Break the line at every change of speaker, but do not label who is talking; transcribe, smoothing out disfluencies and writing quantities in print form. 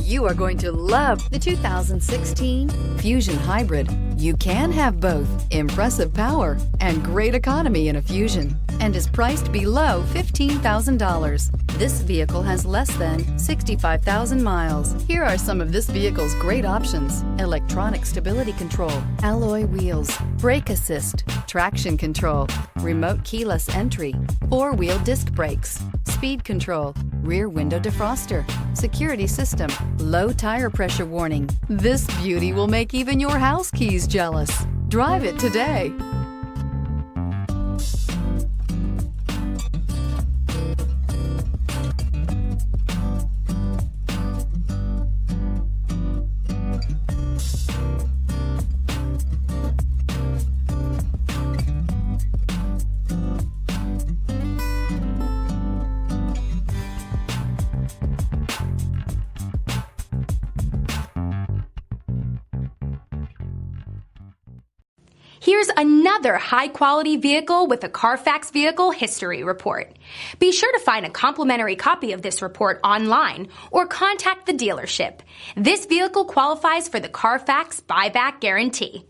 You are going to love the 2016 Fusion Hybrid. You can have both impressive power and great economy in a Fusion, and is priced below $15,000. This vehicle has less than 65,000 miles. Here are some of this vehicle's great options: electronic stability control, alloy wheels, brake assist, traction control, remote keyless entry, four-wheel disc brakes, speed control, rear window defroster, security system, low tire pressure warning. This beauty will make even your house keys jealous. Drive it today.
Here's another high-quality vehicle with a Carfax Vehicle History Report. Be sure to find a complimentary copy of this report online or contact the dealership. This vehicle qualifies for the Carfax Buyback Guarantee.